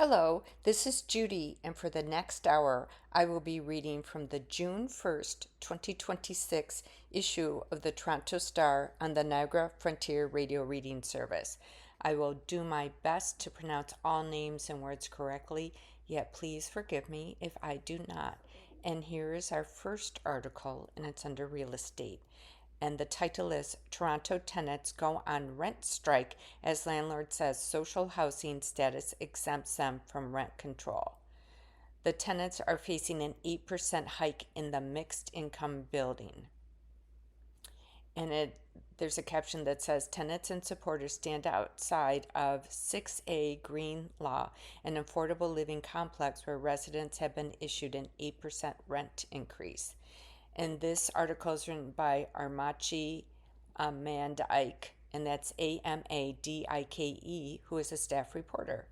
Hello, this is Judy, and for the next hour, I will be reading from the June 1st, 2026 issue of the Toronto Star on the Niagara Frontier Radio Reading Service. I will do my best to pronounce all names and words correctly, yet please forgive me if I do not. And here is our first article, and it's under real estate, and the title is Toronto Tenants Go on Rent Strike as Landlord Says Social Housing Status Exempts Them from Rent Control. The tenants are facing an 8% hike in the mixed income building. And there's a caption that says tenants and supporters stand outside of 6A Green Law, an affordable living complex where residents have been issued an 8% rent increase. And this article is written by Armachi Amadike, and that's Amadike, who is a staff reporter.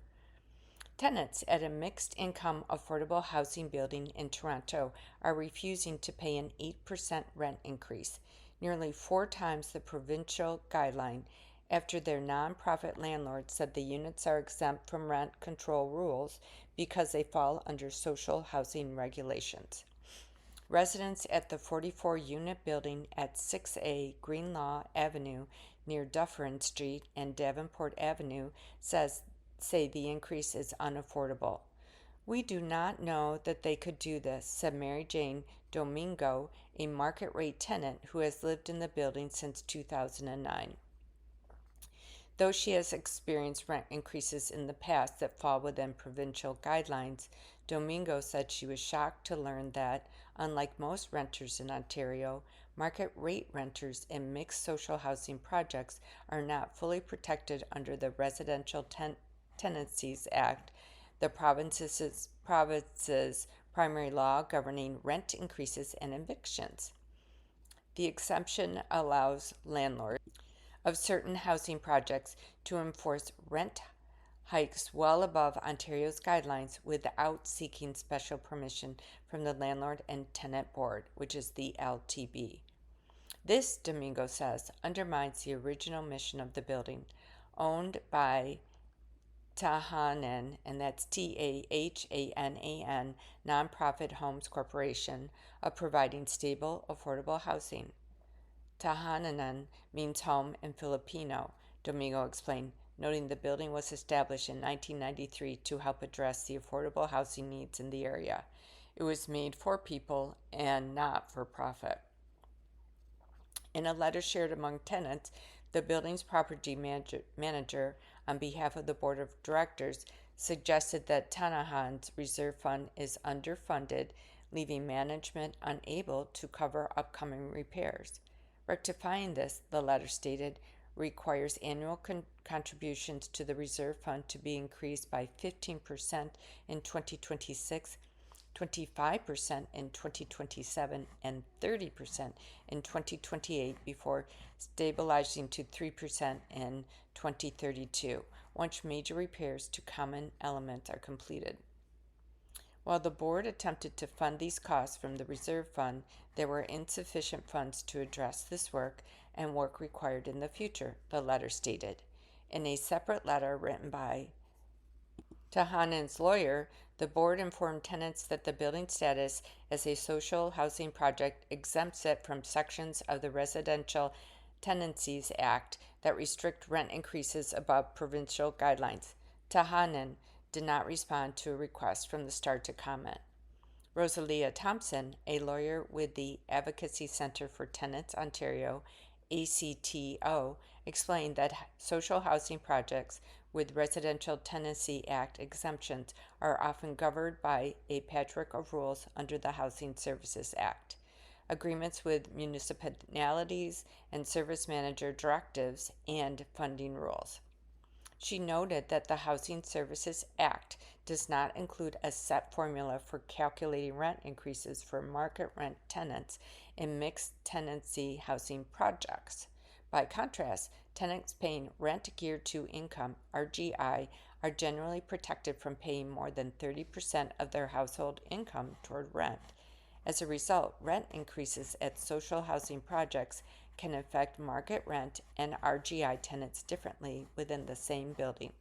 Tenants at a mixed income affordable housing building in Toronto are refusing to pay an 8% rent increase, nearly 4 times the provincial guideline, after their nonprofit landlord said the units are exempt from rent control rules because they fall under social housing regulations. Residents at the 44-unit building at 6A Greenlaw Avenue near Dufferin Street and Davenport Avenue say the increase is unaffordable. "We do not know that they could do this," said Mary Jane Domingo, a market-rate tenant who has lived in the building since 2009. Though she has experienced rent increases in the past that fall within provincial guidelines, Domingo said she was shocked to learn that, unlike most renters in Ontario, market-rate renters in mixed social housing projects are not fully protected under the Residential Tenancies Act, the province's primary law governing rent increases and evictions. The exemption allows landlords of certain housing projects to enforce rent hikes well above Ontario's guidelines without seeking special permission from the Landlord and Tenant Board, which is the LTB. This, Domingo says, undermines the original mission of the building, owned by Tahanan, and that's Tahanan, Nonprofit Homes Corporation, of providing stable, affordable housing. Tahanan means home in Filipino, Domingo explained, noting the building was established in 1993 to help address the affordable housing needs in the area. It was made for people and not for profit. In a letter shared among tenants, the building's property manager, on behalf of the board of directors, suggested that Tanahan's reserve fund is underfunded, leaving management unable to cover upcoming repairs. Rectifying this, the letter stated, requires annual contributions to the reserve fund to be increased by 15% in 2026, 25% in 2027, and 30% in 2028 before stabilizing to 3% in 2032, once major repairs to common elements are completed. While the board attempted to fund these costs from the reserve fund, there were insufficient funds to address this work and work required in the future, the letter stated. In a separate letter written by Tahanan's lawyer, the board informed tenants that the building status as a social housing project exempts it from sections of the Residential Tenancies Act that restrict rent increases above provincial guidelines. Tahanan did not respond to a request from the Star to comment. Rosalia Thompson, a lawyer with the Advocacy Centre for Tenants Ontario, ACTO, explained that social housing projects with Residential Tenancy Act exemptions are often governed by a patchwork of rules under the Housing Services Act, agreements with municipalities and service manager directives, and funding rules. She noted that the Housing Services Act does not include a set formula for calculating rent increases for market rent tenants in mixed tenancy housing projects. By contrast, tenants paying rent geared to income, RGI, are generally protected from paying more than 30% of their household income toward rent. As a result, rent increases at social housing projects can affect market rent and RGI tenants differently within the same building.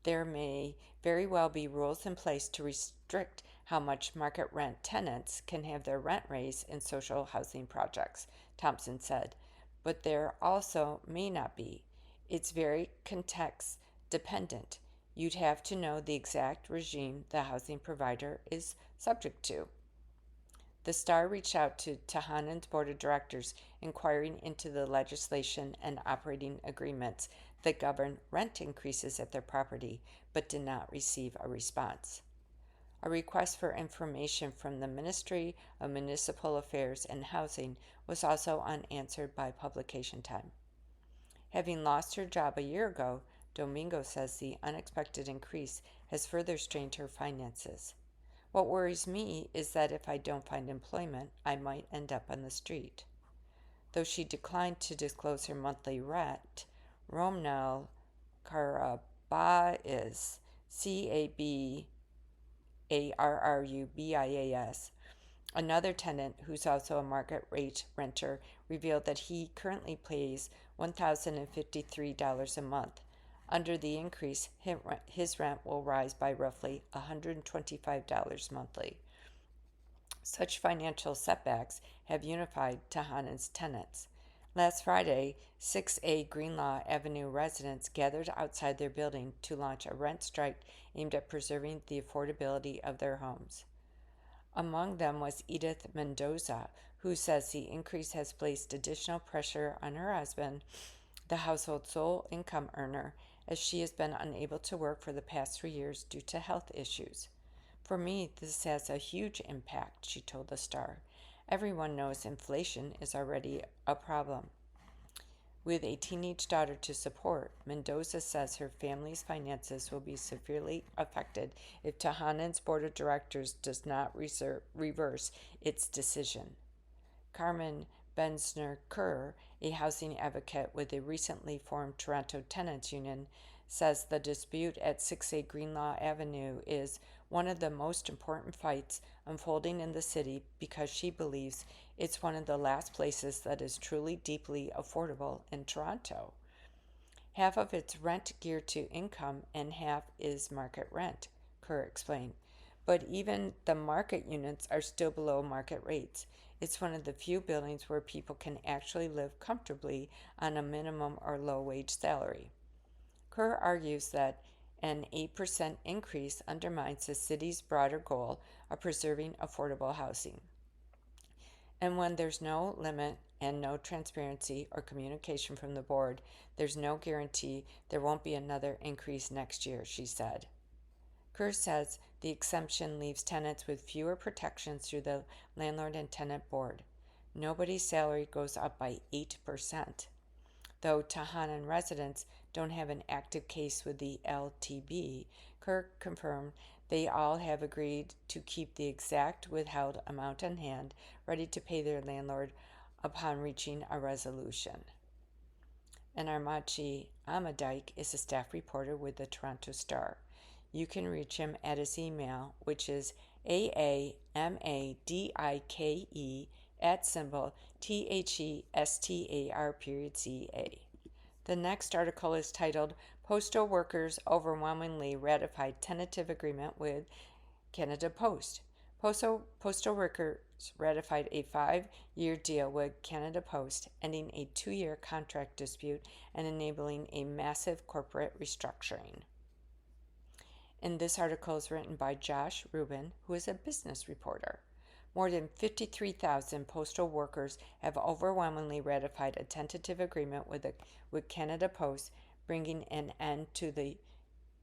there may very well be rules in place to restrict how much market rent tenants can have their rent raised in social housing projects, Thompson said, but there also may not be. It's very context dependent. You'd have to know the exact regime the housing provider is subject to. The Star reached out to Tahanan's board of directors, inquiring into the legislation and operating agreements that govern rent increases at their property, but did not receive a response. A request for information from the Ministry of Municipal Affairs and Housing was also unanswered by publication time. Having lost her job a year ago, Domingo says the unexpected increase has further strained her finances. What worries me is that if I don't find employment, I might end up on the street. Though she declined to disclose her monthly rent, Romnel Carrubias, Carrubias, another tenant who's also a market rate renter, revealed that he currently pays $1,053 a month. Under the increase, his rent will rise by roughly $125 monthly. Such financial setbacks have unified Tahanan's tenants. Last Friday, 6A Greenlaw Avenue residents gathered outside their building to launch a rent strike aimed at preserving the affordability of their homes. Among them was Edith Mendoza, who says the increase has placed additional pressure on her husband, the household's sole income earner, as she has been unable to work for the past 3 years due to health issues. For me, this has a huge impact, she told the Star. Everyone knows inflation is already a problem. With a teenage daughter to support, Mendoza says her family's finances will be severely affected if Tahanan's board of directors does not reverse its decision. Carmen Bensner-Kerr, a housing advocate with the recently formed Toronto Tenants Union, says the dispute at 6A Greenlaw Avenue is one of the most important fights unfolding in the city because she believes it's one of the last places that is truly deeply affordable in Toronto. Half of its rent geared to income and half is market rent, Kerr explained. But even the market units are still below market rates. It's one of the few buildings where people can actually live comfortably on a minimum or low wage salary. Kerr argues that an 8% increase undermines the city's broader goal of preserving affordable housing. And when there's no limit and no transparency or communication from the board, there's no guarantee there won't be another increase next year, she said. Kerr says the exemption leaves tenants with fewer protections through the landlord and tenant board. Nobody's salary goes up by 8%. Though Tahanan residents don't have an active case with the LTB, Kerr confirmed they all have agreed to keep the exact withheld amount on hand, ready to pay their landlord upon reaching a resolution. And Armachi Amadike is a staff reporter with the Toronto Star. You can reach him at his email, which is aamadike @THESTAR.ca. The next article is titled, Postal Workers Overwhelmingly Ratified Tentative Agreement with Canada Post. Postal workers ratified a 5-year deal with Canada Post, ending a 2-year contract dispute and enabling a massive corporate restructuring. And this article is written by Josh Rubin, who is a business reporter. More than 53,000 postal workers have overwhelmingly ratified a tentative agreement with Canada Post, bringing an end to a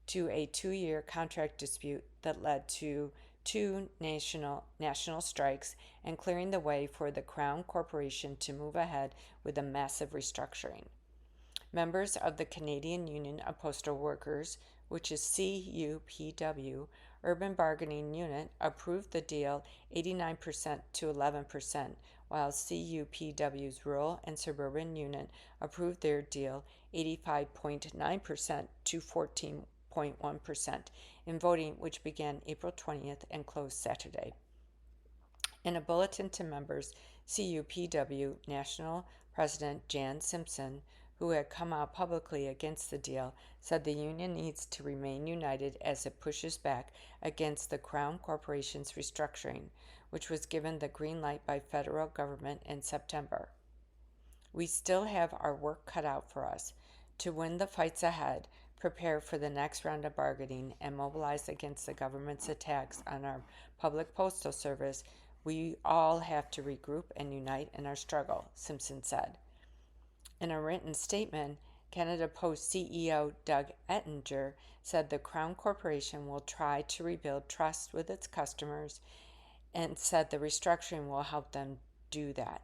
2-year contract dispute that led to 2 national strikes and clearing the way for the Crown Corporation to move ahead with a massive restructuring. Members of the Canadian Union of Postal Workers, which is CUPW, Urban Bargaining Unit, approved the deal 89% to 11%, while CUPW's Rural and Suburban Unit approved their deal 85.9% to 14.1% in voting, which began April 20th and closed Saturday. In a bulletin to members, CUPW National President Jan Simpson, who had come out publicly against the deal, said the union needs to remain united as it pushes back against the Crown Corporation's restructuring, which was given the green light by federal government in September. We still have our work cut out for us. To win the fights ahead, prepare for the next round of bargaining, and mobilize against the government's attacks on our public postal service, we all have to regroup and unite in our struggle, Simpson said. In a written statement, Canada Post CEO Doug Ettinger said the Crown Corporation will try to rebuild trust with its customers and said the restructuring will help them do that.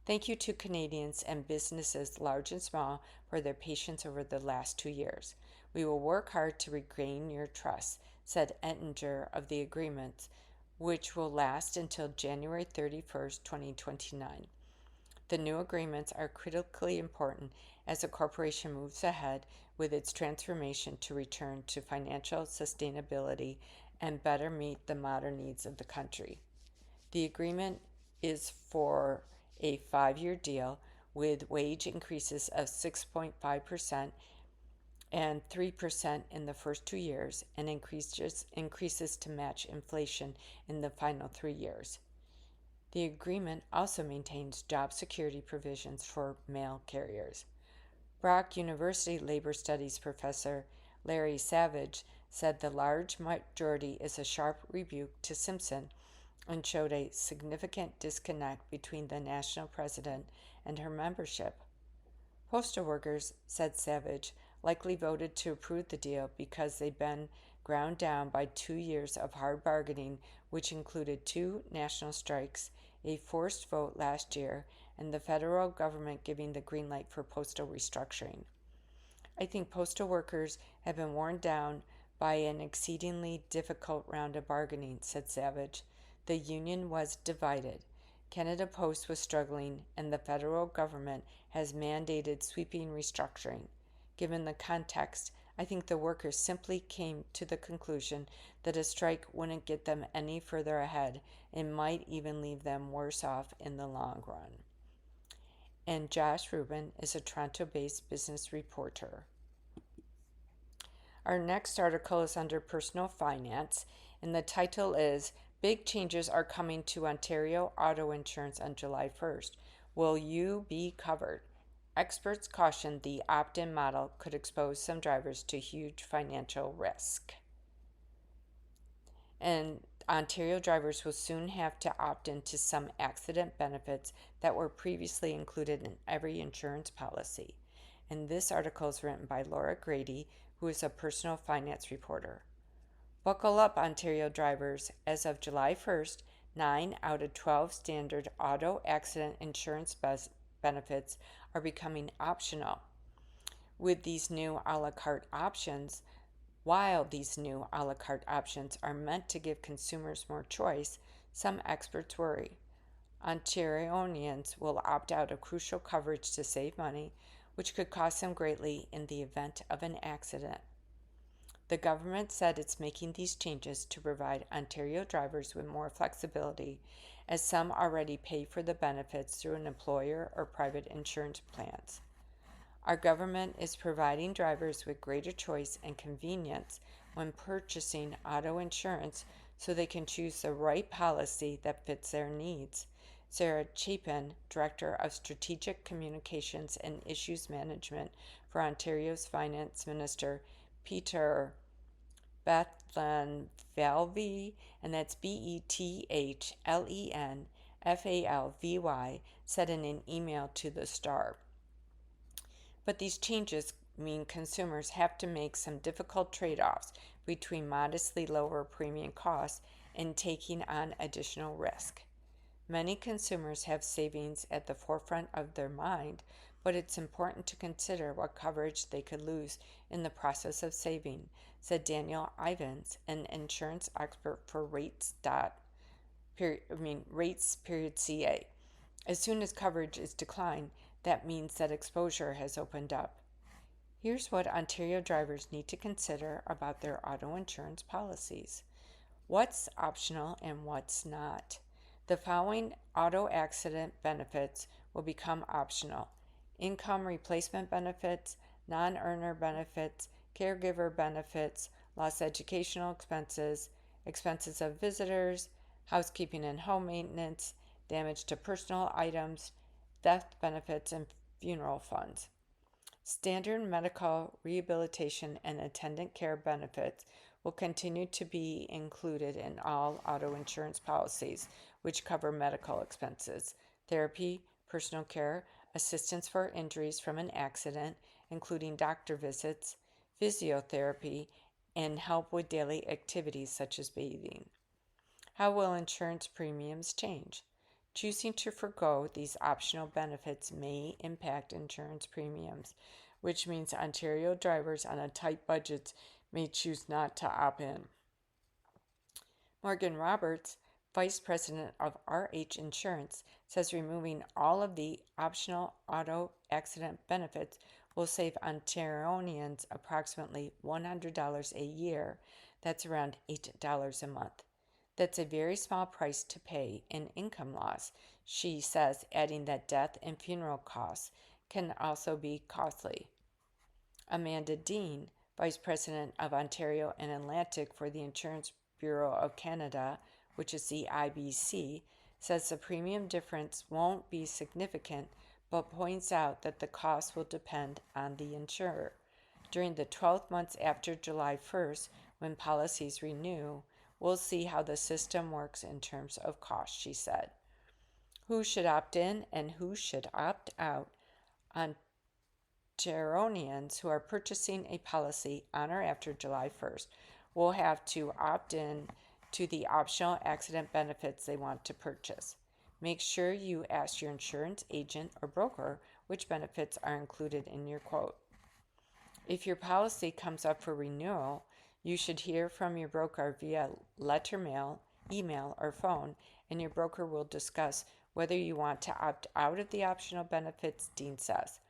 Thank you to Canadians and businesses large and small for their patience over the last 2 years. We will work hard to regain your trust, said Ettinger of the agreements, which will last until January 31st, 2029. The new agreements are critically important as the corporation moves ahead with its transformation to return to financial sustainability and better meet the modern needs of the country. The agreement is for a 5-year deal with wage increases of 6.5% and 3% in the first 2 years and increases to match inflation in the final 3 years. The agreement also maintains job security provisions for mail carriers. Brock University labor studies professor Larry Savage said the large majority is a sharp rebuke to Simpson and showed a significant disconnect between the national president and her membership. Postal workers, said Savage, likely voted to approve the deal because they'd been ground down by 2 years of hard bargaining, which included 2 national strikes, a forced vote last year, and the federal government giving the green light for postal restructuring. I think postal workers have been worn down by an exceedingly difficult round of bargaining, said Savage. The union was divided. Canada Post was struggling, and the federal government has mandated sweeping restructuring. Given the context, I think the workers simply came to the conclusion that a strike wouldn't get them any further ahead and might even leave them worse off in the long run. And Josh Rubin is a Toronto-based business reporter. Our next article is under personal finance, and the title is Big Changes Are Coming to Ontario Auto Insurance on July 1st. Will you be covered? Experts caution the opt-in model could expose some drivers to huge financial risk. And Ontario drivers will soon have to opt into some accident benefits that were previously included in every insurance policy. And this article is written by Laura Grady, who is a personal finance reporter. Buckle up, Ontario drivers. As of July 1st, 9 out of 12 standard auto accident insurance benefits are becoming optional. With these new a la carte options, while these new a la carte options are meant to give consumers more choice, some experts worry. Ontarians will opt out of crucial coverage to save money, which could cost them greatly in the event of an accident. The government said it's making these changes to provide Ontario drivers with more flexibility, as some already pay for the benefits through an employer or private insurance plans. Our government is providing drivers with greater choice and convenience when purchasing auto insurance so they can choose the right policy that fits their needs. Sarah Chapin, Director of Strategic Communications and Issues Management for Ontario's Finance Minister Peter Bethlenfalvy, and that's Bethlenfalvy, said in an email to the Star. But these changes mean consumers have to make some difficult trade-offs between modestly lower premium costs and taking on additional risk. Many consumers have savings at the forefront of their mind, but it's important to consider what coverage they could lose in the process of saving, said Daniel Ivins, an insurance expert for Rates.ca. As soon as coverage is declined, that means that exposure has opened up. Here's what Ontario drivers need to consider about their auto insurance policies. What's optional and what's not? The following auto accident benefits will become optional: income replacement benefits, non-earner benefits, caregiver benefits, lost educational expenses, expenses of visitors, housekeeping and home maintenance, damage to personal items, death benefits, and funeral funds. Standard medical, rehabilitation, and attendant care benefits will continue to be included in all auto insurance policies, which cover medical expenses, therapy, personal care, assistance for injuries from an accident, including doctor visits, physiotherapy, and help with daily activities such as bathing. How will insurance premiums change? Choosing to forego these optional benefits may impact insurance premiums, which means Ontario drivers on a tight budget may choose not to opt in. Morgan Roberts, Vice President of RH Insurance, says removing all of the optional auto accident benefits will save Ontarians approximately $100 a year. That's around $8 a month. That's a very small price to pay in income loss, she says, adding that death and funeral costs can also be costly. Amanda Dean, Vice President of Ontario and Atlantic for the Insurance Bureau of Canada, which is the IBC, says the premium difference won't be significant, but points out that the cost will depend on the insurer. During the 12 months after July 1st, when policies renew, we'll see how the system works in terms of cost, she said. Who should opt in and who should opt out? Ontarians who are purchasing a policy on or after July 1st will have to opt in to the optional accident benefits they want to purchase. Make sure you ask your insurance agent or broker which benefits are included in your quote. If your policy comes up for renewal, you should hear from your broker via letter mail, email, or phone, and your broker will discuss whether you want to opt out of the optional benefits, Dean says.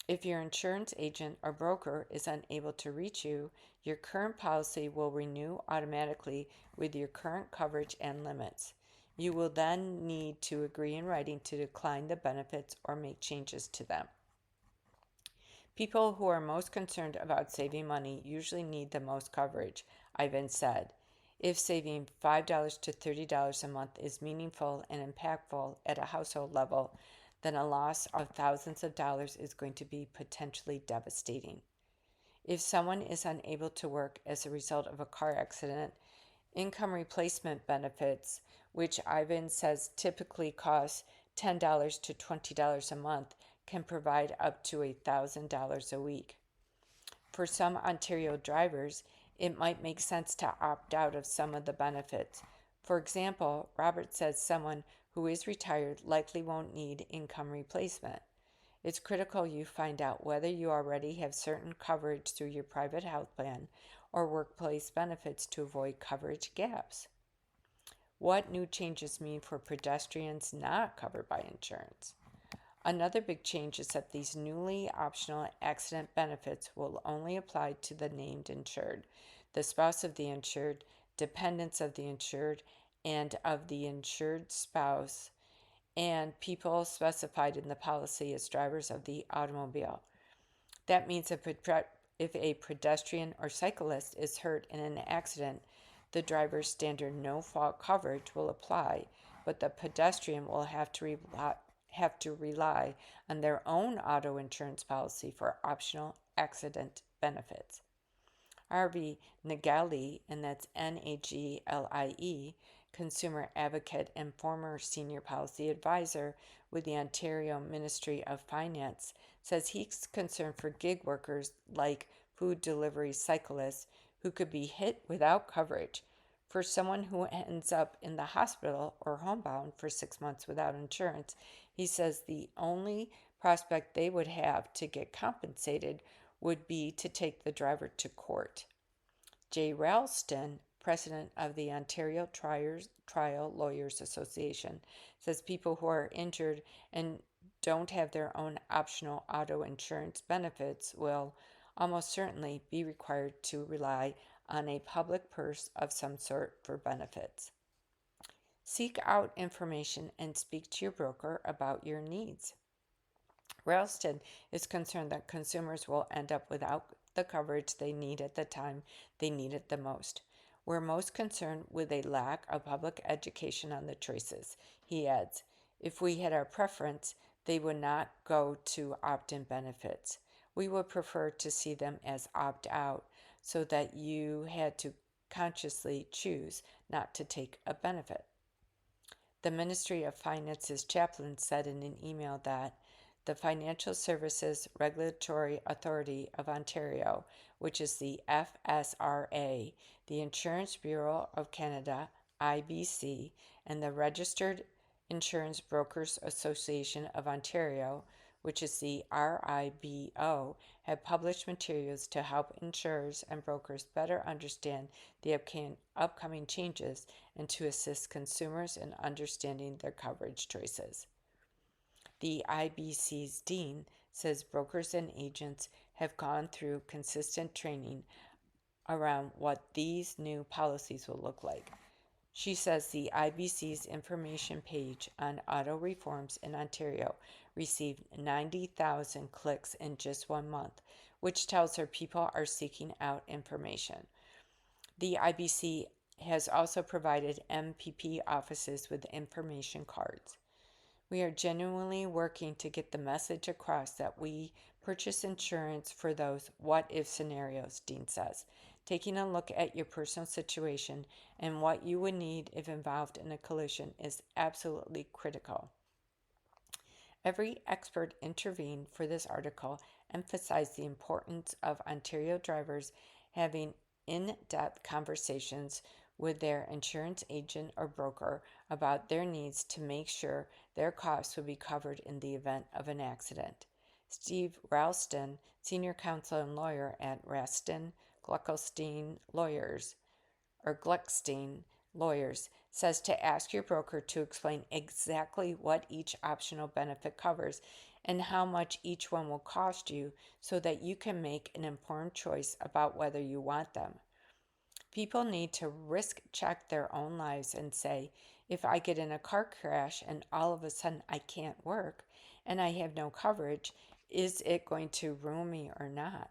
If your insurance agent or broker is unable to reach you, your current policy will renew automatically with your current coverage and limits. You will then need to agree in writing to decline the benefits or make changes to them. People who are most concerned about saving money usually need the most coverage, Ivan said. If saving $5 to $30 a month is meaningful and impactful at a household level, then a loss of thousands of dollars is going to be potentially devastating. If someone is unable to work as a result of a car accident, income replacement benefits, which Ivan says typically cost $10 to $20 a month, can provide up to $1,000 a week. For some Ontario drivers, it might make sense to opt out of some of the benefits. For example, Robert says someone who is retired likely won't need income replacement. It's critical you find out whether you already have certain coverage through your private health plan or workplace benefits to avoid coverage gaps. What new changes mean for pedestrians not covered by insurance? Another big change is that these newly optional accident benefits will only apply to the named insured, the spouse of the insured, dependents of the insured, and of the insured spouse, and people specified in the policy as drivers of the automobile. That means if a pedestrian or cyclist is hurt in an accident, the driver's standard no-fault coverage will apply, but the pedestrian will have to rely on their own auto insurance policy for optional accident benefits. Harvey Nagali, and that's Nagle, consumer advocate and former senior policy advisor with the Ontario Ministry of Finance, says he's concerned for gig workers like food delivery cyclists who could be hit without coverage. For someone who ends up in the hospital or homebound for 6 months without insurance, he says the only prospect they would have to get compensated would be to take the driver to court. Jay Ralston, president of the Ontario Trial Lawyers Association, says people who are injured and don't have their own optional auto insurance benefits will almost certainly be required to rely on a public purse of some sort for benefits. Seek out information and speak to your broker about your needs. Ralston is concerned that consumers will end up without the coverage they need at the time they need it the most. We're most concerned with a lack of public education on the choices. He adds, if we had our preference, they would not go to opt-in benefits. We would prefer to see them as opt-out so that you had to consciously choose not to take a benefit. The Ministry of Finance's chaplain said in an email that the Financial Services Regulatory Authority of Ontario, which is the FSRA, the Insurance Bureau of Canada, IBC, and the Registered Insurance Brokers Association of Ontario, which is the RIBO, have published materials to help insurers and brokers better understand the upcoming changes and to assist consumers in understanding their coverage choices. The IBC's dean says brokers and agents have gone through consistent training around what these new policies will look like. She says the IBC's information page on auto reforms in Ontario received 90,000 clicks in just 1 month, which tells her people are seeking out information. The IBC has also provided MPP offices with information cards. We are genuinely working to get the message across that we purchase insurance for those what-if scenarios, Dean says. Taking a look at your personal situation and what you would need if involved in a collision is absolutely critical. Every expert intervened for this article emphasized the importance of Ontario drivers having in-depth conversations with their insurance agent or broker about their needs to make sure their costs would be covered in the event of an accident. Steve Ralston, senior counsel and lawyer at Raston Gluckstein Lawyers, says to ask your broker to explain exactly what each optional benefit covers and how much each one will cost you so that you can make an informed choice about whether you want them. People need to risk check their own lives and say, if I get in a car crash and all of a sudden I can't work and I have no coverage, is it going to ruin me or not?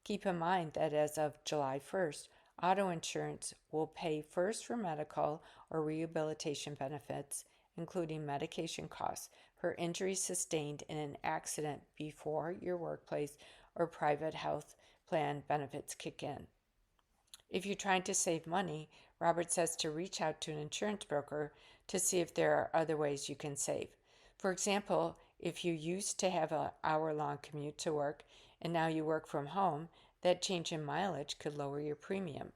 Keep in mind that as of July 1st, auto insurance will pay first for medical or rehabilitation benefits, including medication costs, for injuries sustained in an accident before your workplace or private health plan benefits kick in. If you're trying to save money, Robert says to reach out to an insurance broker to see if there are other ways you can save. For example, if you used to have an hour-long commute to work and now you work from home, that change in mileage could lower your premium.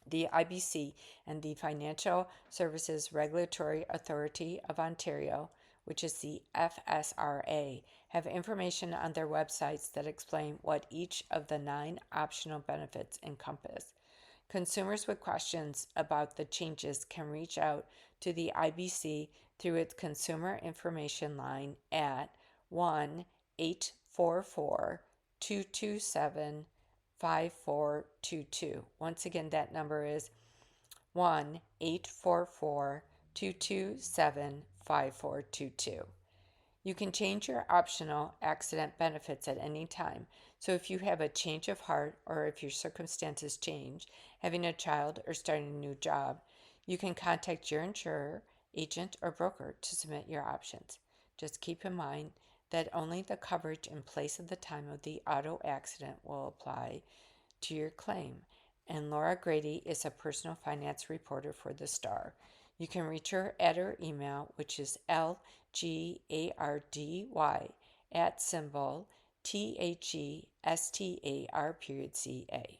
The IBC and the Financial Services Regulatory Authority of Ontario, which is the FSRA, have information on their websites that explain what each of the 9 optional benefits encompass. Consumers with questions about the changes can reach out to the IBC through its consumer information line at 1-844-227-5422. Once again, that number is 1-844-227-5422. You can change your optional accident benefits at any time. So if you have a change of heart or if your circumstances change, having a child or starting a new job, you can contact your insurer, agent, or broker to submit your options. Just keep in mind that only the coverage in place at the time of the auto accident will apply to your claim. And Laura Grady is a personal finance reporter for The Star. You can reach her at her email, which is lgardy@THESTAR.ca.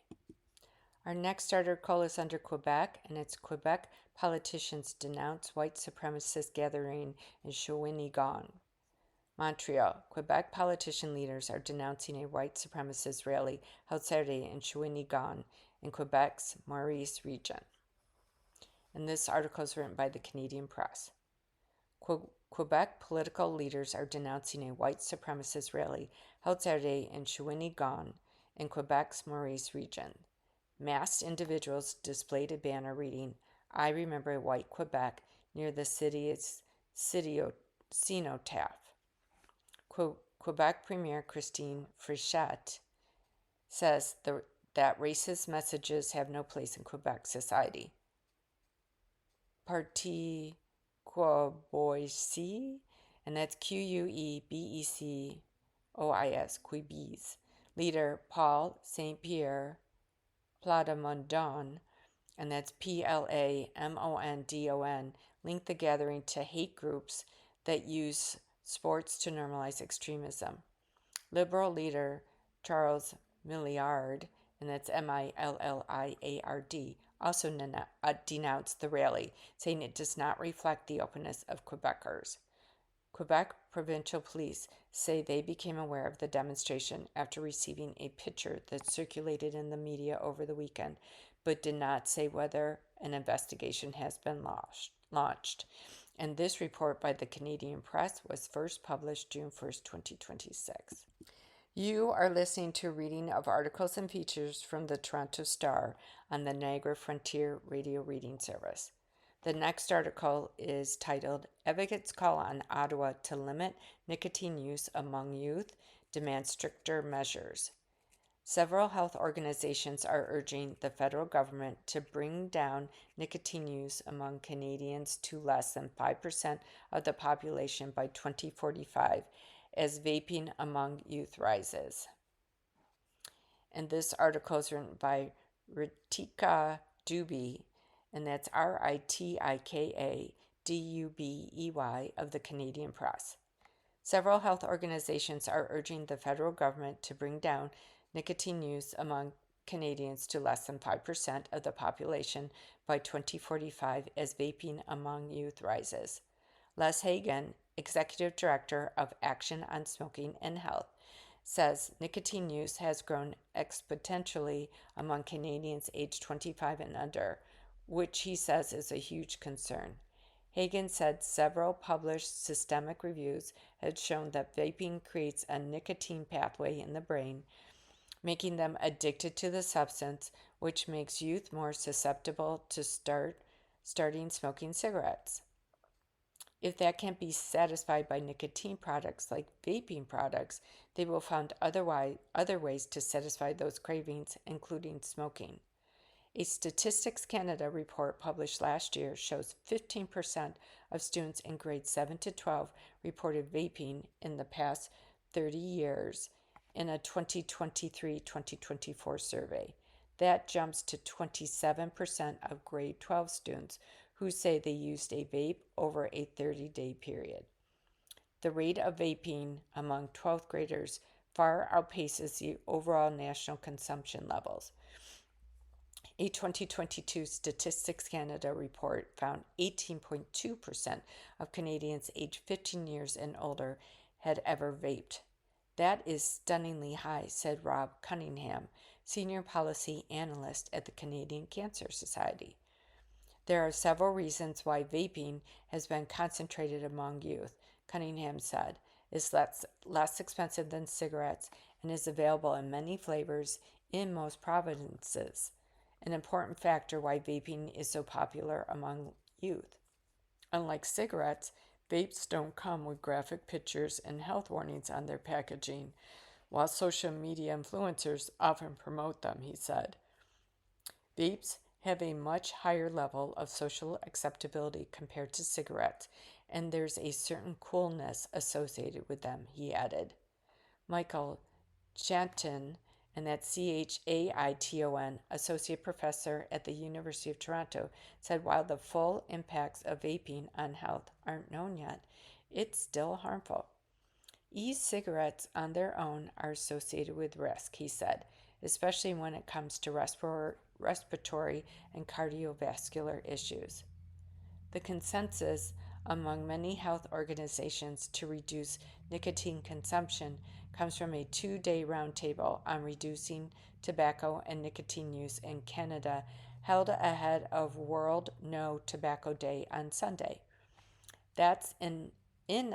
Our next article is under Quebec, and it's Quebec politicians denounce white supremacist gathering in Shawinigan. Montreal, Quebec politician leaders are denouncing a white supremacist rally held Saturday in Shawinigan in Quebec's Maurice region. And this article is written by the Canadian Press. Quebec political leaders are denouncing a white supremacist rally held Saturday in Shawinigan in Quebec's Maurice region. Masked individuals displayed a banner reading, "I remember white Quebec," near the city's cenotaph. Quebec Premier Christine Frichette says that racist messages have no place in Quebec society. Parti Québécois, and that's Quebecois, Quebecois, leader Paul St. Pierre Plamondon, and that's Plamondon, linked the gathering to hate groups that use sports to normalize extremism. Liberal leader Charles Milliard, and that's Milliard, also denounced the rally, saying it does not reflect the openness of Quebecers. Quebec provincial police say they became aware of the demonstration after receiving a picture that circulated in the media over the weekend, but did not say whether an investigation has been launched. And this report by the Canadian Press was first published June 1st, 2026. You are listening to a reading of articles and features from the Toronto Star on the Niagara Frontier Radio Reading Service. The next article is titled, Advocates Call on Ottawa to Limit Nicotine Use Among Youth, Demand Stricter Measures. Several health organizations are urging the federal government to bring down nicotine use among Canadians to less than 5% of the population by 2045 as vaping among youth rises. And this article is written by Ritika Dubey, and that's Ritika of the Canadian Press. Several health organizations are urging the federal government to bring down nicotine use among Canadians to less than 5% of the population by 2045 as vaping among youth rises. Les Hagan, Executive Director of Action on Smoking and Health, says nicotine use has grown exponentially among Canadians aged 25 and under, which he says is a huge concern. Hagan said several published systemic reviews had shown that vaping creates a nicotine pathway in the brain, making them addicted to the substance, which makes youth more susceptible to starting smoking cigarettes. If that can't be satisfied by nicotine products like vaping products, they will find other ways to satisfy those cravings, including smoking. A Statistics Canada report published last year shows 15% of students in grades 7 to 12 reported vaping in the past 30 years in a 2023-2024 survey. That jumps to 27% of grade 12 students who say they used a vape over a 30-day period. The rate of vaping among 12th graders far outpaces the overall national consumption levels. A 2022 Statistics Canada report found 18.2% of Canadians aged 15 years and older had ever vaped. That is stunningly high, said Rob Cunningham, Senior Policy Analyst at the Canadian Cancer Society. There are several reasons why vaping has been concentrated among youth, Cunningham said. It's less expensive than cigarettes and is available in many flavors in most provinces, an important factor why vaping is so popular among youth. Unlike cigarettes, vapes don't come with graphic pictures and health warnings on their packaging, while social media influencers often promote them, he said. Vapes have a much higher level of social acceptability compared to cigarettes, and there's a certain coolness associated with them, he added. Michael Chaitin, and that's Chaiton, Associate Professor at the University of Toronto, said while the full impacts of vaping on health aren't known yet, it's still harmful. E-cigarettes on their own are associated with risk, he said, especially when it comes to respiratory and cardiovascular issues. The consensus among many health organizations to reduce nicotine consumption comes from a 2-day roundtable on reducing tobacco and nicotine use in Canada held ahead of World No Tobacco Day on Sunday. That's in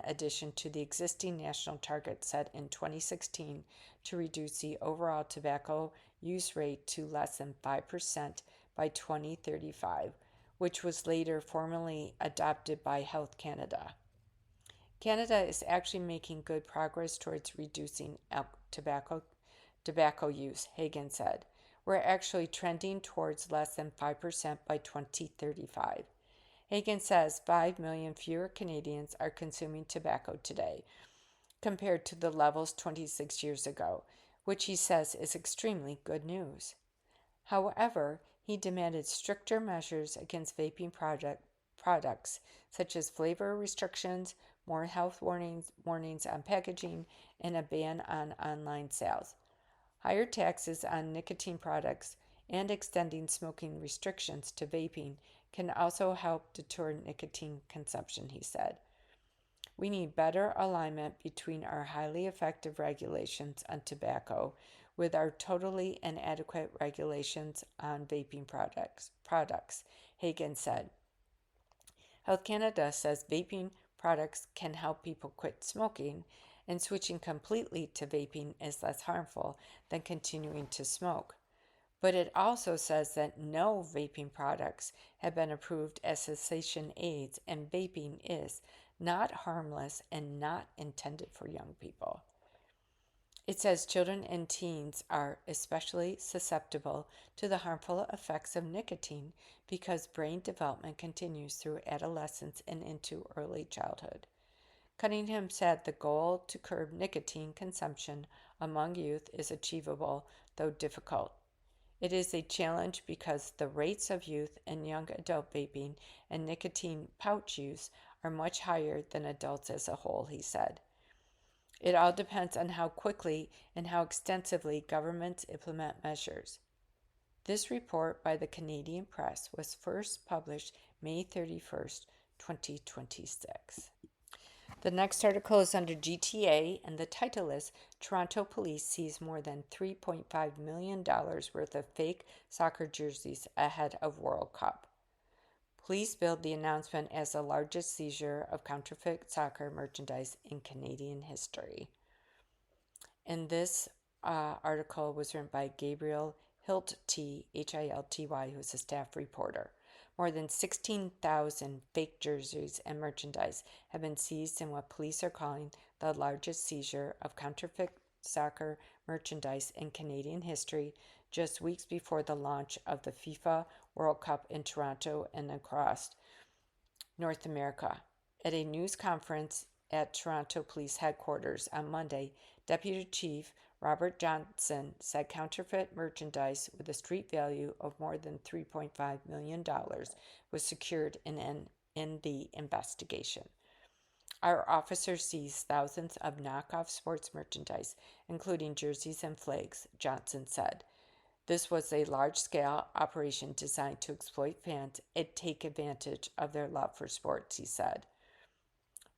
addition to the existing national target set in 2016 to reduce the overall tobacco use rate to less than 5% by 2035, which was later formally adopted by Health Canada. Canada is actually making good progress towards reducing tobacco use, Hagan said. We're actually trending towards less than 5% by 2035. Hagan says 5 million fewer Canadians are consuming tobacco today compared to the levels 26 years ago, which he says is extremely good news. However, he demanded stricter measures against vaping products, such as flavor restrictions, more health warnings on packaging, and a ban on online sales. Higher taxes on nicotine products and extending smoking restrictions to vaping can also help deter nicotine consumption, he said. We need better alignment between our highly effective regulations on tobacco with our totally inadequate regulations on vaping products, Hagan said. Health Canada says vaping products can help people quit smoking, and switching completely to vaping is less harmful than continuing to smoke. But it also says that no vaping products have been approved as cessation aids, and vaping is not harmless and not intended for young people. It says children and teens are especially susceptible to the harmful effects of nicotine because brain development continues through adolescence and into early childhood. Cunningham said the goal to curb nicotine consumption among youth is achievable, though difficult. It is a challenge because the rates of youth and young adult vaping and nicotine pouch use are much higher than adults as a whole, he said. It all depends on how quickly and how extensively governments implement measures. This report by the Canadian Press was first published May 31st, 2026. The next article is under GTA, and the title is Toronto Police Seize More Than $3.5 million worth of fake soccer jerseys ahead of World Cup. Police billed the announcement as the largest seizure of counterfeit soccer merchandise in Canadian history. And this article was written by Gabriel Hilty, Hilty, who's a staff reporter. More than 16,000 fake jerseys and merchandise have been seized in what police are calling the largest seizure of counterfeit soccer merchandise in Canadian history, just weeks before the launch of the FIFA World Cup in Toronto and across North America. At a news conference at Toronto Police Headquarters on Monday, Deputy Chief Robert Johnson said counterfeit merchandise with a street value of more than $3.5 million was secured in the investigation. Our officers seized thousands of knockoff sports merchandise, including jerseys and flags, Johnson said. This was a large-scale operation designed to exploit fans and take advantage of their love for sports, he said.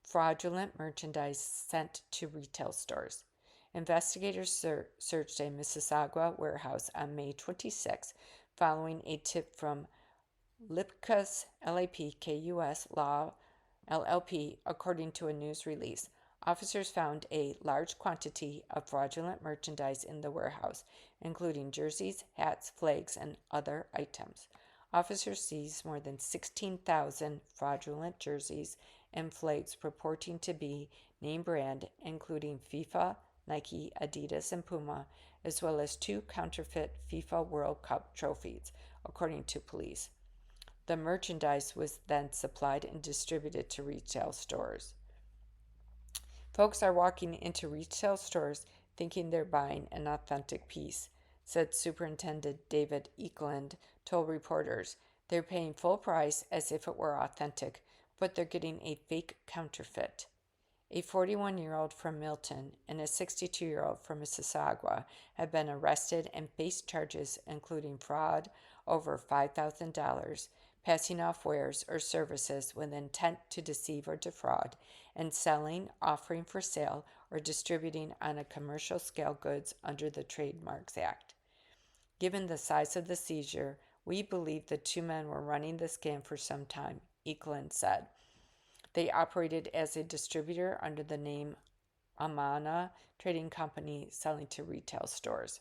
Fraudulent merchandise sent to retail stores. Investigators searched a Mississauga warehouse on May 26 following a tip from Lipkus LAPKUS Law LLP, according to a news release. Officers found a large quantity of fraudulent merchandise in the warehouse, including jerseys, hats, flags, and other items. Officers seized more than 16,000 fraudulent jerseys and flags purporting to be name brand, including FIFA, Nike, Adidas, and Puma, as well as 2 counterfeit FIFA World Cup trophies, according to police. The merchandise was then supplied and distributed to retail stores. Folks are walking into retail stores thinking they're buying an authentic piece, said Superintendent David Eklund told reporters. They're paying full price as if it were authentic, but they're getting a fake counterfeit. A 41-year-old from Milton and a 62-year-old from Mississauga have been arrested and face charges including fraud over $5,000, passing off wares or services with intent to deceive or defraud, and selling, offering for sale, or distributing on a commercial scale goods under the Trademarks Act. Given the size of the seizure, we believe the 2 men were running the scam for some time, Eklund said. They operated as a distributor under the name Amana Trading Company, selling to retail stores.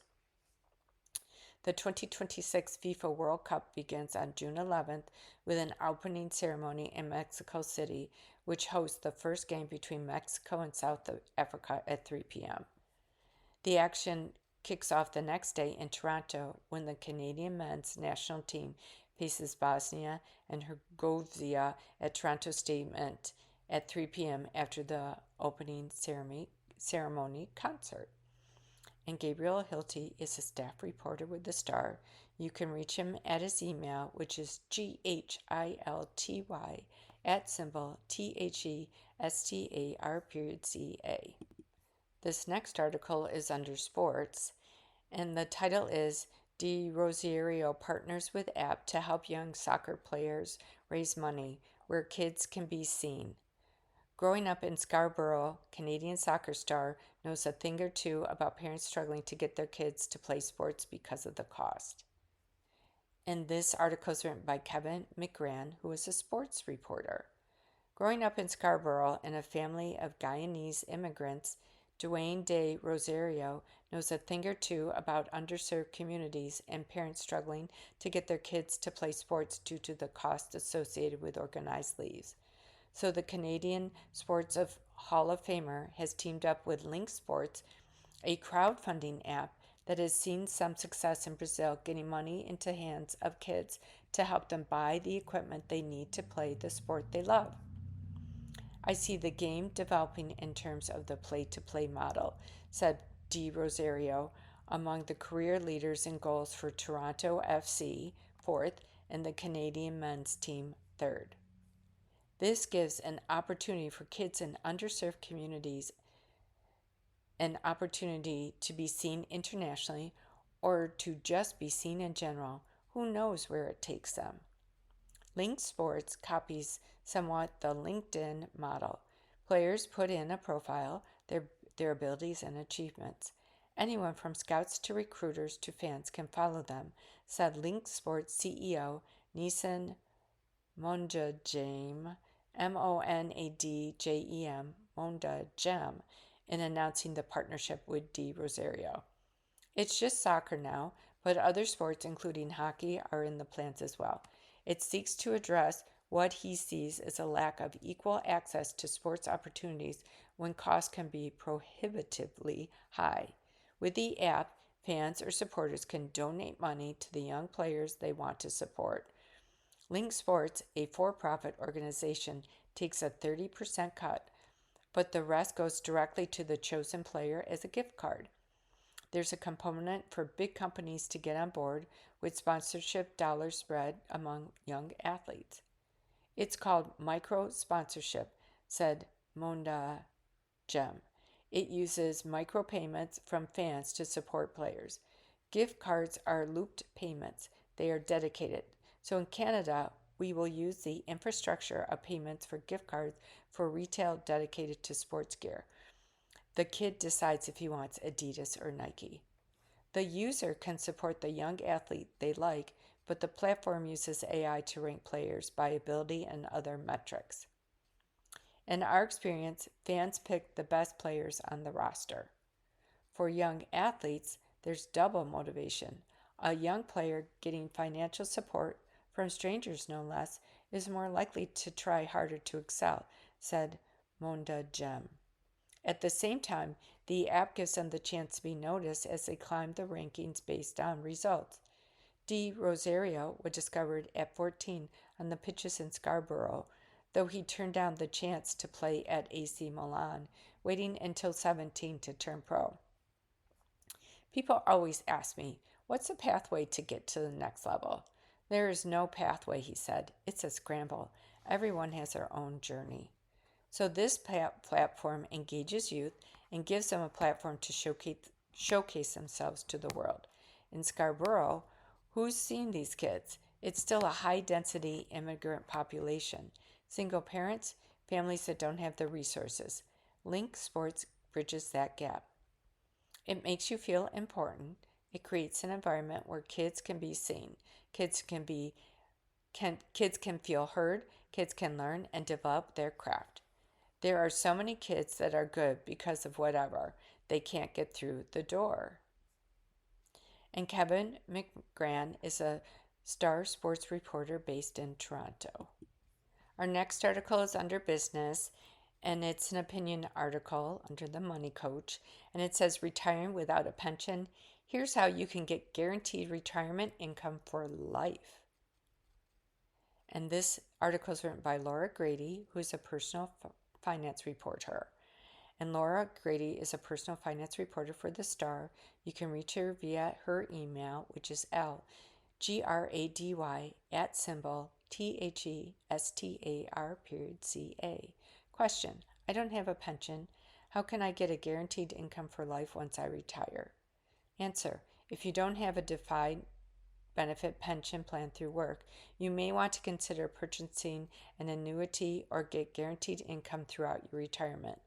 The 2026 FIFA World Cup begins on June 11th with an opening ceremony in Mexico City, which hosts the first game between Mexico and South Africa at 3 p.m. The action kicks off the next day in Toronto when the Canadian men's national team faces Bosnia and Herzegovina at Toronto Stadium at 3 p.m. after the opening ceremony concert. And Gabriel Hilty is a staff reporter with the Star. You can reach him at his email, which is GHILTY @THESTAR.ca. This next article is under sports, and the title is De Rosario partners with app to help young soccer players raise money where kids can be seen. Growing up in Scarborough, Canadian soccer star knows a thing or two about parents struggling to get their kids to play sports because of the cost. And this article is written by Kevin McGran, who is a sports reporter. Growing up in Scarborough in a family of Guyanese immigrants, Dwayne De Rosario knows a thing or two about underserved communities and parents struggling to get their kids to play sports due to the cost associated with organized leagues. So the Canadian Sports Hall of Famer has teamed up with Link Sports, a crowdfunding app that has seen some success in Brazil getting money into hands of kids to help them buy the equipment they need to play the sport they love. I see the game developing in terms of the play-to-play model, said De Rosario, among the career leaders in goals for Toronto FC, 4th, and the Canadian men's team, 3rd. This gives an opportunity for kids in underserved communities an opportunity to be seen internationally or to just be seen in general. Who knows where it takes them? Link Sports copies somewhat the LinkedIn model. Players put in a profile, their abilities and achievements. Anyone from scouts to recruiters to fans can follow them, said Link Sports CEO Nissan Mondajem, Mondajem, in announcing the partnership with De Rosario. It's just soccer now, but other sports, including hockey, are in the plans as well. It seeks to address what he sees as a lack of equal access to sports opportunities when costs can be prohibitively high. With the app, fans or supporters can donate money to the young players they want to support. Link Sports, a for-profit organization, takes a 30% cut, but the rest goes directly to the chosen player as a gift card. There's a component for big companies to get on board with sponsorship dollars spread among young athletes. It's called micro sponsorship, said Monda Gem. It uses micropayments from fans to support players. Gift cards are looped payments. They are dedicated. So in Canada, we will use the infrastructure of payments for gift cards for retail dedicated to sports gear. The kid decides if he wants Adidas or Nike. The user can support the young athlete they like, but the platform uses AI to rank players by ability and other metrics. In our experience, fans pick the best players on the roster. For young athletes, there's double motivation. A young player getting financial support, from strangers no less, is more likely to try harder to excel, said Monda Gem. At the same time, the app gives them the chance to be noticed as they climb the rankings based on results. De Rosario was discovered at 14 on the pitches in Scarborough, though he turned down the chance to play at AC Milan, waiting until 17 to turn pro. People always ask me, what's the pathway to get to the next level? There is no pathway, he said. It's a scramble. Everyone has their own journey. So this platform engages youth and gives them a platform to showcase themselves to the world. In Scarborough, who's seen these kids? It's still a high-density immigrant population. Single parents, families that don't have the resources. Link Sports bridges that gap. It makes you feel important. It creates an environment where kids can be seen. Kids can feel heard. Kids can learn and develop their craft. There are so many kids that are good because of whatever. They can't get through the door. And Kevin McGran is a star sports reporter based in Toronto. Our next article is under business, and it's an opinion article under the Money Coach, and it says retiring without a pension. Here's how you can get guaranteed retirement income for life. And this article is written by Laura Grady, who's a personal finance reporter. And Laura Grady is a personal finance reporter for The Star. You can reach her via her email, which is lgrady at symbol THESTAR.ca. Question: I don't have a pension. How can I get a guaranteed income for life once I retire? Answer: if you don't have a defined benefit pension plan through work, you may want to consider purchasing an annuity or get guaranteed income throughout your retirement.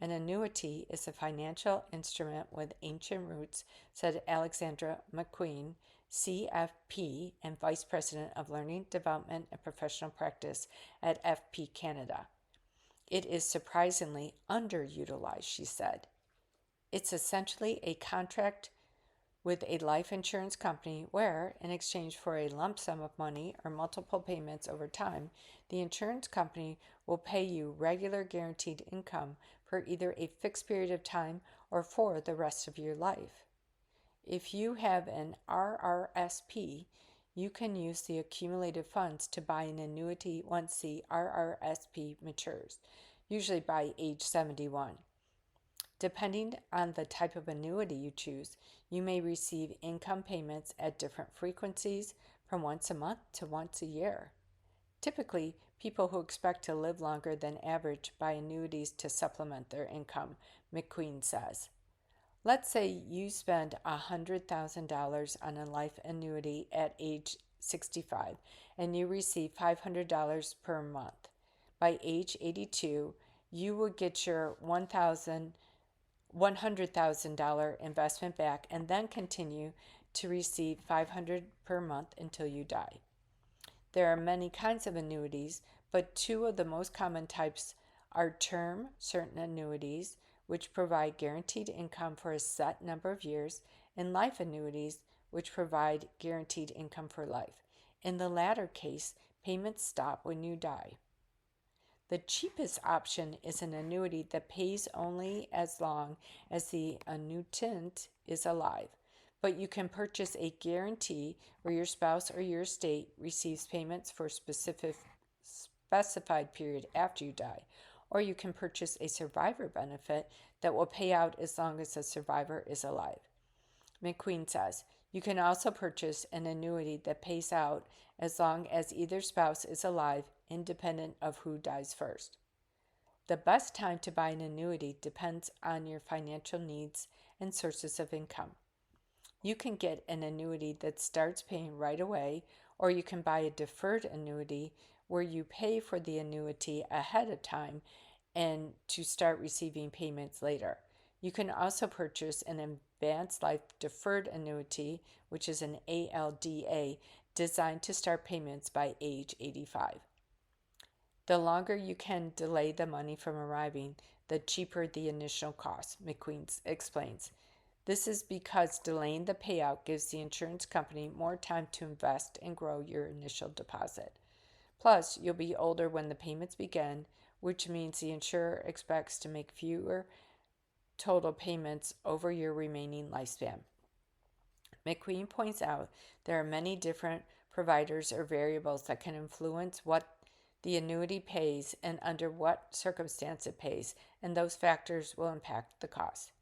An annuity is a financial instrument with ancient roots, said Alexandra McQueen, CFP and Vice President of Learning, Development, and Professional Practice at FP Canada. It is surprisingly underutilized, she said. It's essentially a contract with a life insurance company where, in exchange for a lump sum of money or multiple payments over time, the insurance company will pay you regular guaranteed income for either a fixed period of time or for the rest of your life. If you have an RRSP, you can use the accumulated funds to buy an annuity once the RRSP matures, usually by age 71. Depending on the type of annuity you choose, you may receive income payments at different frequencies, from once a month to once a year. Typically, people who expect to live longer than average buy annuities to supplement their income, McQueen says. Let's say you spend $100,000 on a life annuity at age 65 and you receive $500 per month. By age 82, you would get your $100,000 investment back and then continue to receive $500 per month until you die. There are many kinds of annuities, but two of the most common types are term certain annuities, which provide guaranteed income for a set number of years, and life annuities, which provide guaranteed income for life. In the latter case, payments stop when you die. The cheapest option is an annuity that pays only as long as the annuitant is alive, but you can purchase a guarantee where your spouse or your estate receives payments for a specified period after you die, or you can purchase a survivor benefit that will pay out as long as the survivor is alive. McQueen says, you can also purchase an annuity that pays out as long as either spouse is alive, independent of who dies first. The best time to buy an annuity depends on your financial needs and sources of income. You can get an annuity that starts paying right away, or you can buy a deferred annuity where you pay for the annuity ahead of time and to start receiving payments later. You can also purchase an advanced life deferred annuity, which is an ALDA, designed to start payments by age 85. The longer you can delay the money from arriving, the cheaper the initial cost, McQueen explains. This is because delaying the payout gives the insurance company more time to invest and grow your initial deposit. Plus, you'll be older when the payments begin, which means the insurer expects to make fewer total payments over your remaining lifespan. McQueen points out there are many different providers or variables that can influence what the annuity pays and under what circumstance it pays, and those factors will impact the cost.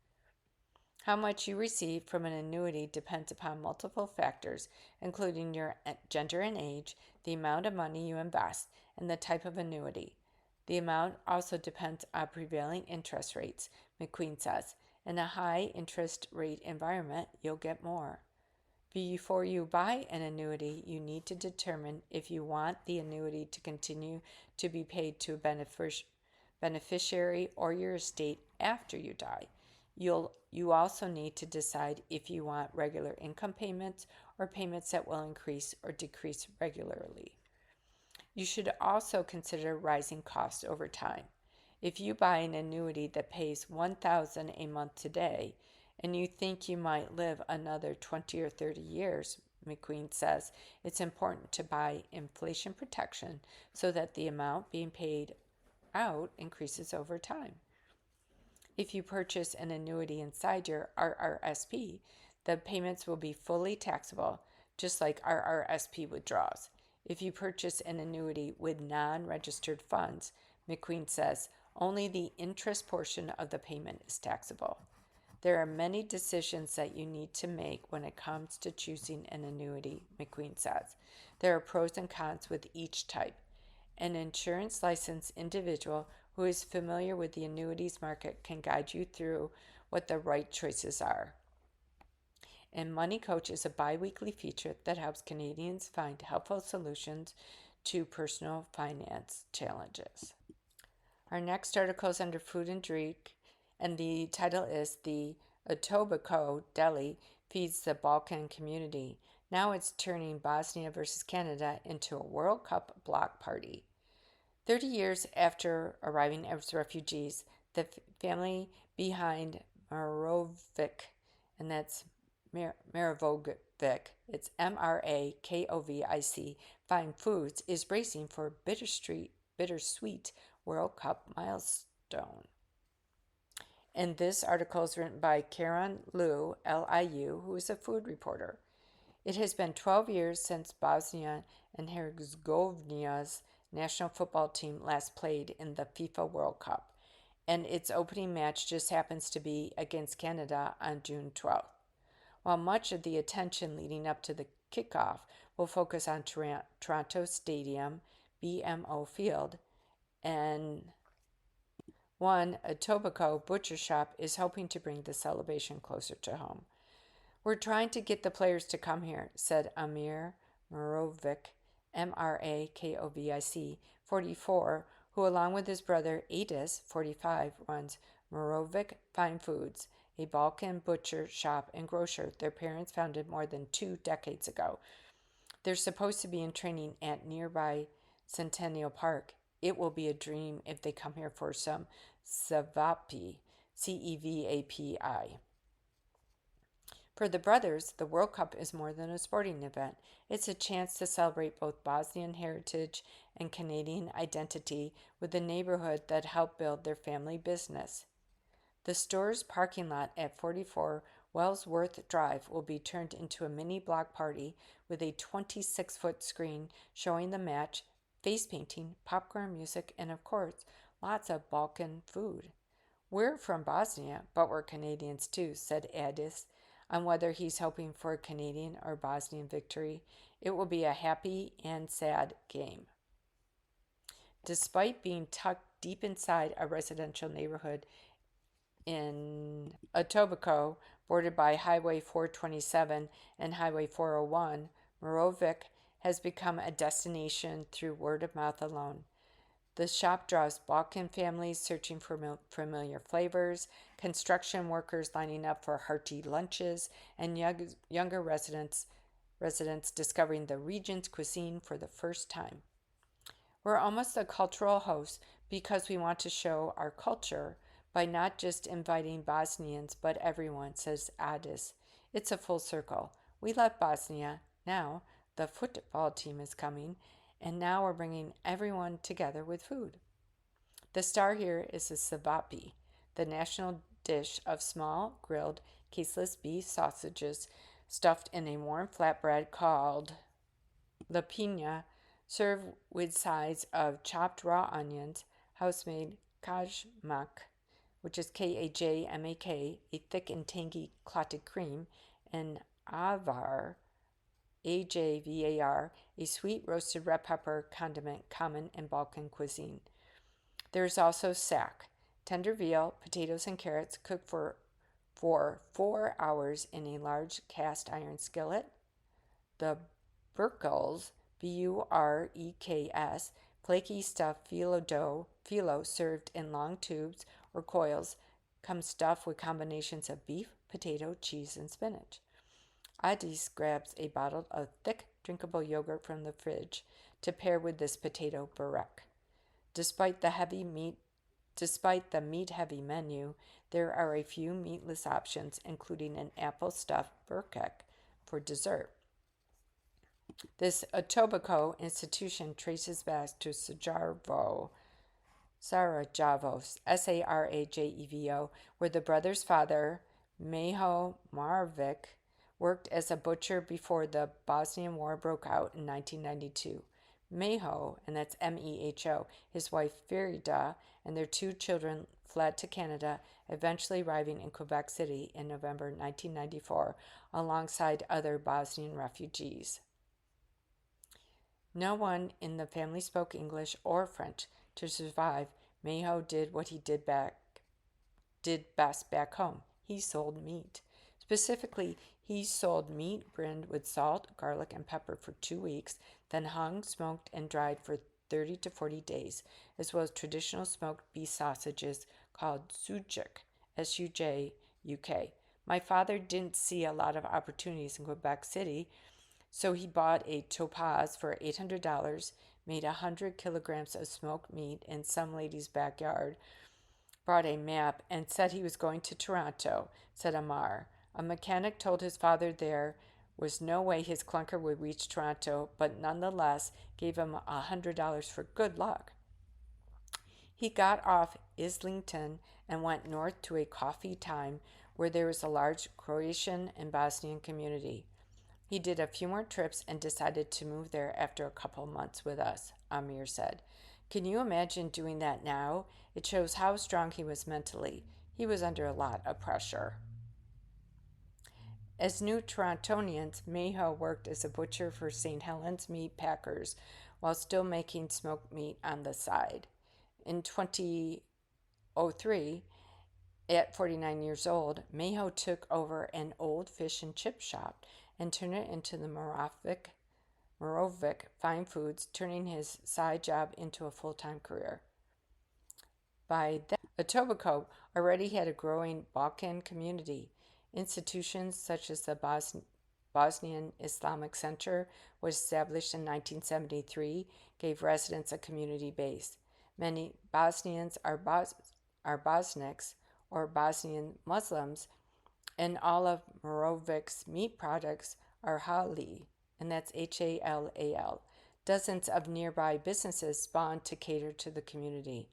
How much you receive from an annuity depends upon multiple factors, including your gender and age, the amount of money you invest, and the type of annuity. The amount also depends on prevailing interest rates, McQueen says. In a high interest rate environment, you'll get more. Before you buy an annuity, you need to determine if you want the annuity to continue to be paid to a beneficiary or your estate after you die. You also need to decide if you want regular income payments or payments that will increase or decrease regularly. You should also consider rising costs over time. If you buy an annuity that pays $1,000 a month today and you think you might live another 20 or 30 years, McQueen says it's important to buy inflation protection so that the amount being paid out increases over time. If you purchase an annuity inside your RRSP, the payments will be fully taxable, just like RRSP withdrawals. If you purchase an annuity with non registered funds, McQueen says only the interest portion of the payment is taxable. There are many decisions that you need to make when it comes to choosing an annuity, McQueen says. There are pros and cons with each type. An insurance licensed individual who is familiar with the annuities market can guide you through what the right choices are. And Money Coach is a bi weekly feature that helps Canadians find helpful solutions to personal finance challenges. Our next article is under Food and Drink, and the title is The Etobicoke Deli Feeds the Balkan Community. Now it's turning Bosnia versus Canada into a World Cup block party. 30 years after arriving as refugees, the family behind Marovic, and that's Marakovic, it's Mrakovic, Fine Foods, is racing for bittersweet World Cup milestone. And this article is written by Karen Liu, Liu, who is a food reporter. It has been 12 years since Bosnia and Herzegovina's national football team last played in the FIFA World Cup, and its opening match just happens to be against Canada on June 12th. While much of the attention leading up to the kickoff will focus on Toronto Stadium, BMO Field, and one Etobicoke butcher shop is hoping to bring the celebration closer to home. We're trying to get the players to come here, said Amir Marovic, Mrakovic, 44, who along with his brother Adis, 45, runs Marovic Fine Foods, a Balkan butcher shop and grocer their parents founded more than 2 decades ago. They're supposed to be in training at nearby Centennial Park. It will be a dream if they come here for some cevapi, Cevapi. For the brothers, the World Cup is more than a sporting event. It's a chance to celebrate both Bosnian heritage and Canadian identity with the neighborhood that helped build their family business. The store's parking lot at 44 Wellsworth Drive will be turned into a mini block party with a 26-foot screen showing the match, face painting, popcorn music, and of course, lots of Balkan food. We're from Bosnia, but we're Canadians too, said Adis. On whether he's hoping for a Canadian or Bosnian victory, it will be a happy and sad game. Despite being tucked deep inside a residential neighborhood in Etobicoke, bordered by Highway 427 and Highway 401, Marovic has become a destination through word of mouth alone. The shop draws Balkan families searching for familiar flavors, construction workers lining up for hearty lunches, and younger residents discovering the region's cuisine for the first time. We're almost a cultural host because we want to show our culture by not just inviting Bosnians but everyone, says Adis. It's a full circle. We left Bosnia. Now the football team is coming, and now we're bringing everyone together with food. The star here is the cevapi, the national dish of small, grilled, caseless beef sausages stuffed in a warm flatbread called lapina, served with sides of chopped raw onions, house-made kajmak, which is Kajmak, a thick and tangy clotted cream, and avar, Ajvar, a sweet roasted red pepper condiment common in Balkan cuisine. There is also sak, tender veal, potatoes, and carrots cooked for 4 hours in a large cast iron skillet. The burkels, Bureks, flaky stuffed phyllo served in long tubes or coils, come stuffed with combinations of beef, potato, cheese, and spinach. Adis grabs a bottle of thick, drinkable yogurt from the fridge to pair with this potato burek. Despite the meat-heavy menu, There are a few meatless options, including an apple stuffed burkek for dessert. This Etobicoke institution traces back to Sarajevo, Sarajevo, where the brother's father, Meho Marovic, worked as a butcher before the Bosnian War broke out in 1992. Meho, and that's Meho, his wife Ferida, and their two children fled to Canada, eventually arriving in Quebec City in November 1994 alongside other Bosnian refugees. No one in the family spoke English or French. To survive, Meho did what he did best back home. He sold meat. Specifically, he sold meat brined with salt, garlic, and pepper for 2 weeks, then hung, smoked, and dried for 30 to 40 days, as well as traditional smoked beef sausages called sujuk, S-U-J-U-K. My father didn't see a lot of opportunities in Quebec City, so he bought a Topaz for $800, made 100 kilograms of smoked meat in some lady's backyard, brought a map, and said he was going to Toronto, said Amar. A mechanic told his father there was no way his clunker would reach Toronto, but nonetheless gave him $100 for good luck. He got off Islington and went north to a coffee time where there was a large Croatian and Bosnian community. He did a few more trips and decided to move there after a couple months with us, Amir said. Can you imagine doing that now? It shows how strong he was mentally. He was under a lot of pressure. As New Torontonians, Meho worked as a butcher for St. Helens Meat Packers while still making smoked meat on the side. In 2003, at 49 years old, Meho took over an old fish and chip shop and turned it into the Moravik Fine Foods, turning his side job into a full-time career. By then, Etobicoke already had a growing Balkan community. Institutions such as the Bosnian Islamic Center was established in 1973, gave residents a community base. Many Bosnians are Bosniaks or Bosnian Muslims, and all of Moravik's meat products are halal, and that's Halal. Dozens of nearby businesses spawned to cater to the community.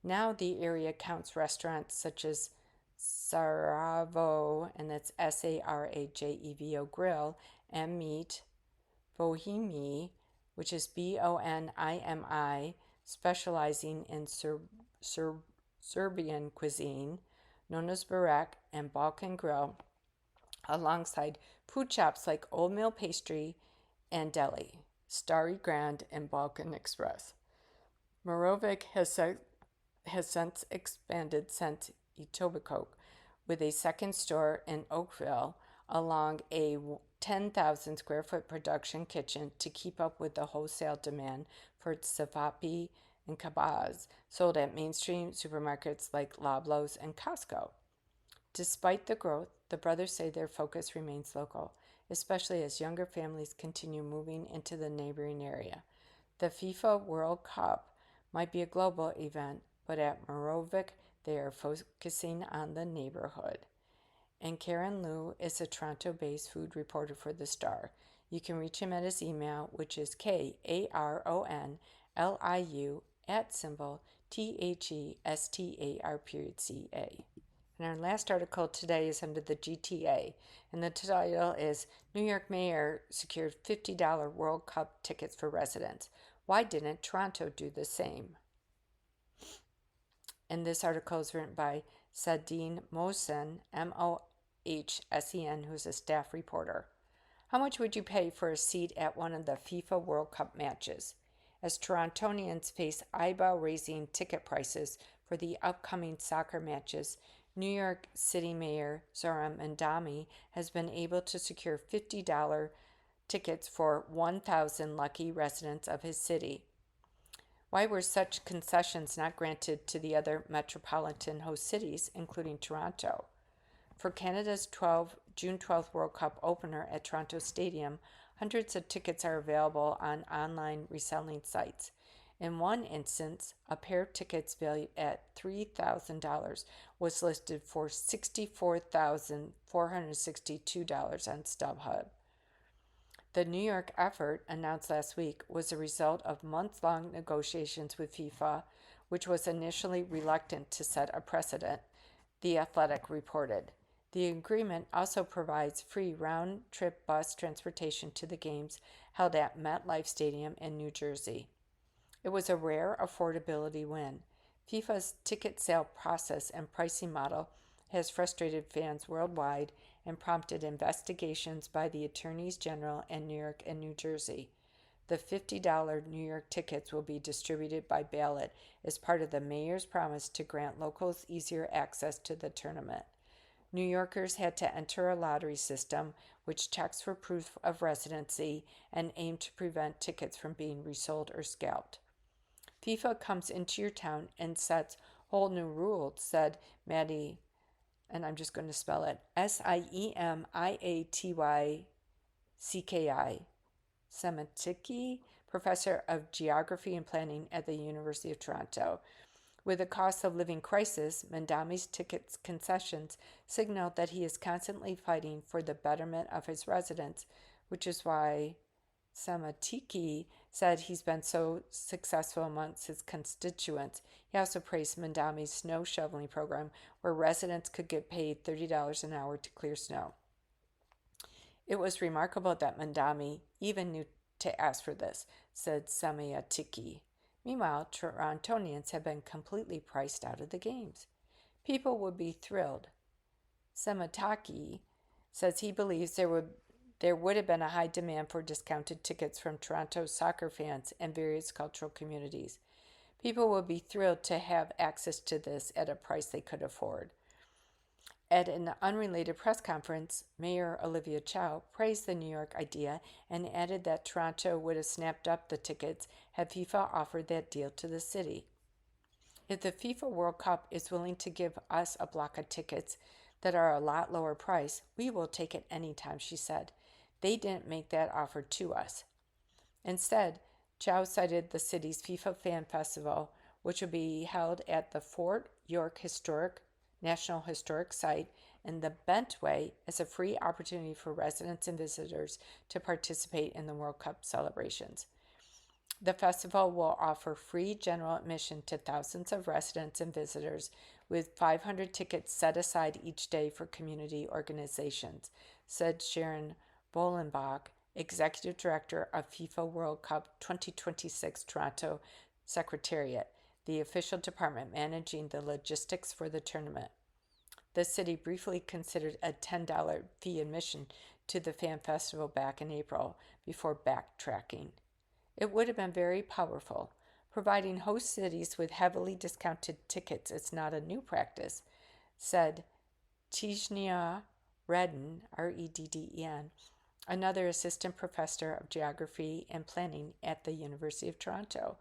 Now the area counts restaurants such as Sarajevo, and that's Sarajevo Grill, and Meat, Bohemi, which is Bonimi, specializing in Serbian cuisine, known as Barak, and Balkan Grill, alongside food shops like Old Mill Pastry and Deli, Starry Grand, and Balkan Express. Moravik has since expanded St. Etobicoke with a second store in Oakville along a 10,000 square foot production kitchen to keep up with the wholesale demand for its cevapi and kebabs sold at mainstream supermarkets like Loblaws and Costco. Despite the growth, the brothers say their focus remains local, especially as younger families continue moving into the neighboring area. The FIFA World Cup might be a global event, but at Moravik, they are focusing on the neighborhood. And Karen Liu is a Toronto-based food reporter for The Star. You can reach him at his email, which is KARONLIU@symbol THESTAR.ca. And our last article today is under the GTA, and the title is New York Mayor Secured $50 World Cup Tickets for Residents. Why didn't Toronto do the same? And this article is written by Sadine Mohsen, Mohsen, who's a staff reporter. How much would you pay for a seat at one of the FIFA World Cup matches? As Torontonians face eyebrow-raising ticket prices for the upcoming soccer matches, New York City Mayor Zohran Mamdani has been able to secure $50 tickets for 1,000 lucky residents of his city. Why were such concessions not granted to the other metropolitan host cities, including Toronto? For Canada's June 12th World Cup opener at Toronto Stadium, hundreds of tickets are available on online reselling sites. In one instance, a pair of tickets valued at $3,000 was listed for $64,462 on StubHub. The New York effort, announced last week, was a result of months-long negotiations with FIFA, which was initially reluctant to set a precedent, The Athletic reported. The agreement also provides free round-trip bus transportation to the games held at MetLife Stadium in New Jersey. It was a rare affordability win. FIFA's ticket sale process and pricing model has frustrated fans worldwide and prompted investigations by the attorneys general in New York and New Jersey. The $50 New York tickets will be distributed by ballot as part of the mayor's promise to grant locals easier access to the tournament. New Yorkers had to enter a lottery system which checks for proof of residency and aimed to prevent tickets from being resold or scalped. FIFA comes into your town and sets whole new rules, said Maddie, and I'm just going to spell it, Siemiatycki, Semiatycki, professor of geography and planning at the University of Toronto. With the cost of living crisis, Mandami's ticket concessions signaled that he is constantly fighting for the betterment of his residents, which is why Semiatycki said he's been so successful amongst his constituents. He also praised Mandami's snow shoveling program, where residents could get paid $30 an hour to clear snow. It was remarkable that Mandami even knew to ask for this, said Semiatycki. Meanwhile, Torontonians have been completely priced out of the games. People would be thrilled. Semiatycki says he believes there would have been a high demand for discounted tickets from Toronto soccer fans and various cultural communities. People would be thrilled to have access to this at a price they could afford. At an unrelated press conference, Mayor Olivia Chow praised the New York idea and added that Toronto would have snapped up the tickets had FIFA offered that deal to the city. If the FIFA World Cup is willing to give us a block of tickets that are a lot lower price, we will take it anytime, she said. They didn't make that offer to us. Instead, Chow cited the city's FIFA Fan Festival, which will be held at the Fort York National Historic Site in the Bentway, as a free opportunity for residents and visitors to participate in the World Cup celebrations. The festival will offer free general admission to thousands of residents and visitors, with 500 tickets set aside each day for community organizations, said Sharon Bolenbach, Executive Director of FIFA World Cup 2026 Toronto Secretariat, the official department managing the logistics for the tournament. The city briefly considered a $10 fee admission to the fan festival back in April before backtracking. It would have been very powerful. Providing host cities with heavily discounted tickets is not a new practice, said Tijnia Redden, Redden, another assistant professor of geography and planning at the University of Toronto.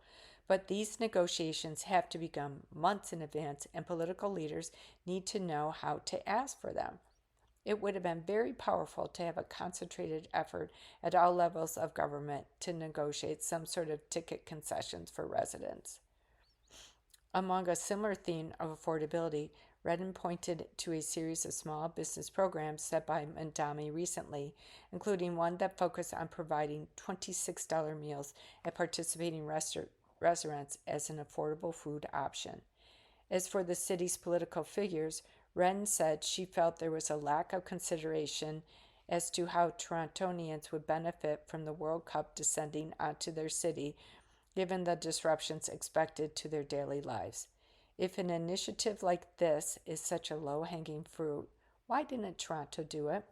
But these negotiations have to begin months in advance, and political leaders need to know how to ask for them. It would have been very powerful to have a concentrated effort at all levels of government to negotiate some sort of ticket concessions for residents. Among a similar theme of affordability, Redden pointed to a series of small business programs set by Mandami recently, including one that focused on providing $26 meals at participating restaurants as an affordable food option. As for the city's political figures, Wren said she felt there was a lack of consideration as to how Torontonians would benefit from the World Cup descending onto their city, given the disruptions expected to their daily lives. If an initiative like this is such a low-hanging fruit, why didn't Toronto do it?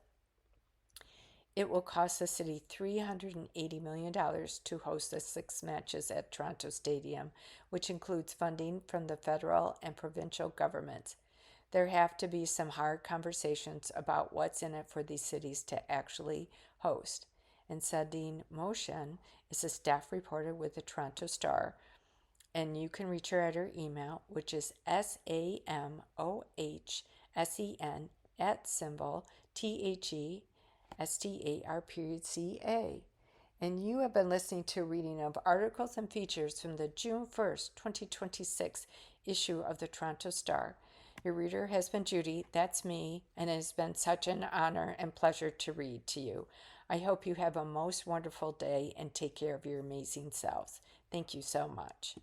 It will cost the city $380 million to host the 6 matches at Toronto Stadium, which includes funding from the federal and provincial governments. There have to be some hard conversations about what's in it for these cities to actually host. And Sadine Moshen is a staff reporter with the Toronto Star, and you can reach her at her email, which is SAMOHSEN @ THESTAR.ca. And you have been listening to a reading of articles and features from the June 1st, 2026 issue of the Toronto Star. Your reader has been Judy, that's me, and it has been such an honor and pleasure to read to you. I hope you have a most wonderful day and take care of your amazing selves. Thank you so much.